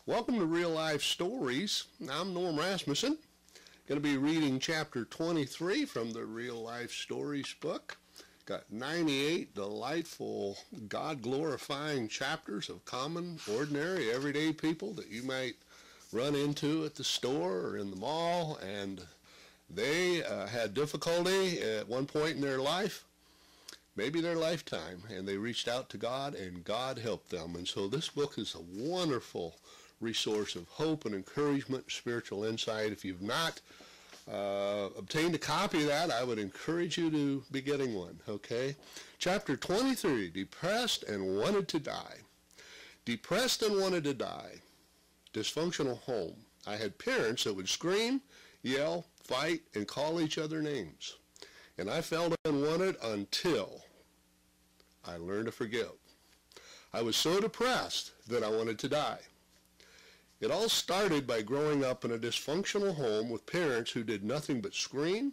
Welcome to Real Life Stories. I'm Norm Rasmussen. Going to be reading chapter 23 from the Real Life Stories book. Got 98 delightful, God-glorifying chapters of common, ordinary, everyday people that you might run into at the store or in the mall, and they had difficulty at one point in their life, maybe their lifetime, and they reached out to God, and God helped them. And so this book is a wonderful resource of hope and encouragement, spiritual insight. If you've not obtained a copy of that, I would encourage you to be getting one, okay? Chapter 23, Depressed and Wanted to Die. Depressed and wanted to die. Dysfunctional home. I had parents that would scream, yell, fight, and call each other names. And I felt unwanted until I learned to forgive. I was so depressed that I wanted to die. It all started by growing up in a dysfunctional home with parents who did nothing but scream,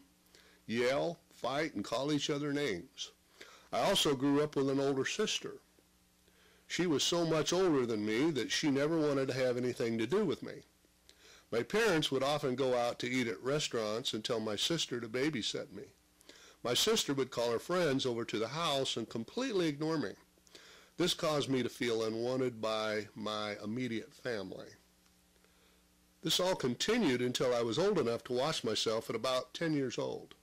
yell, fight, and call each other names. I also grew up with an older sister. She was so much older than me that she never wanted to have anything to do with me. My parents would often go out to eat at restaurants and tell my sister to babysit me. My sister would call her friends over to the house and completely ignore me. This caused me to feel unwanted by my immediate family. This all continued until I was old enough to watch myself at about 10 years old.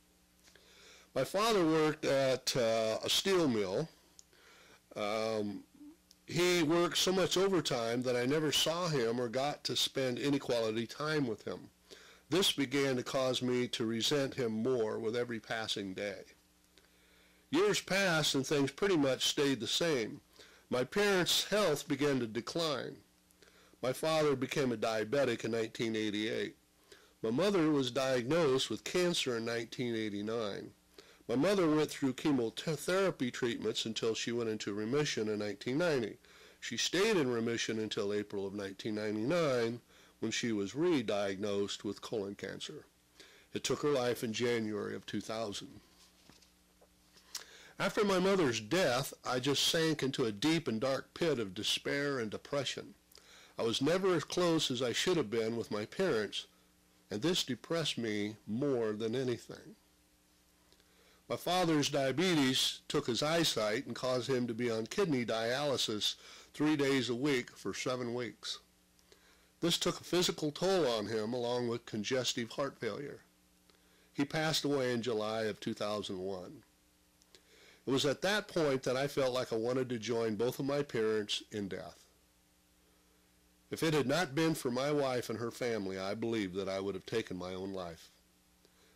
My father worked at a steel mill. He worked so much overtime that I never saw him or got to spend any quality time with him. This began to cause me to resent him more with every passing day. Years passed and things pretty much stayed the same. My parents' health began to decline. My father became a diabetic in 1988. My mother was diagnosed with cancer in 1989. My mother went through chemotherapy treatments until she went into remission in 1990. She stayed in remission until April of 1999 when she was re-diagnosed with colon cancer. It took her life in January of 2000. After my mother's death, I just sank into a deep and dark pit of despair and depression. I was never as close as I should have been with my parents, and this depressed me more than anything. My father's diabetes took his eyesight and caused him to be on kidney dialysis 3 days a week for 7 weeks. This took a physical toll on him along with congestive heart failure. He passed away in July of 2001. It was at that point that I felt like I wanted to join both of my parents in death. If it had not been for my wife and her family, I believe that I would have taken my own life.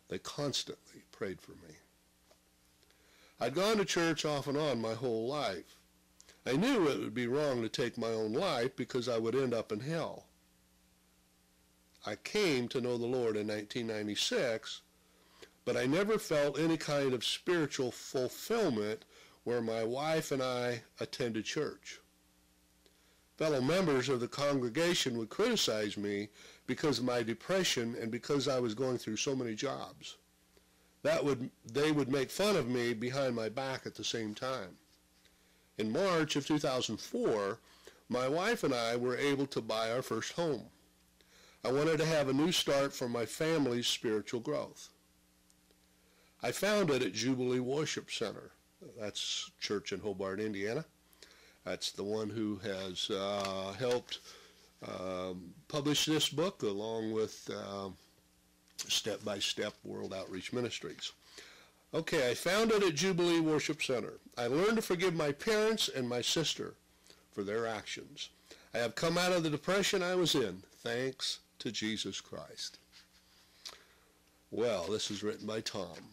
They constantly prayed for me. I'd gone to church off and on my whole life. I knew it would be wrong to take my own life because I would end up in hell. I came to know the Lord in 1996, but I never felt any kind of spiritual fulfillment where my wife and I attended church. Fellow members of the congregation would criticize me because of my depression and because I was going through so many jobs. They would make fun of me behind my back at the same time. In March of 2004, my wife and I were able to buy our first home. I wanted to have a new start for my family's spiritual growth. I found it at Jubilee Worship Center. That's church in Hobart, Indiana. That's the one who has helped publish this book along with Step by Step World Outreach Ministries. Okay, I found it at Jubilee Worship Center. I learned to forgive my parents and my sister for their actions. I have come out of the depression I was in, thanks to Jesus Christ. Well, this is written by Tom.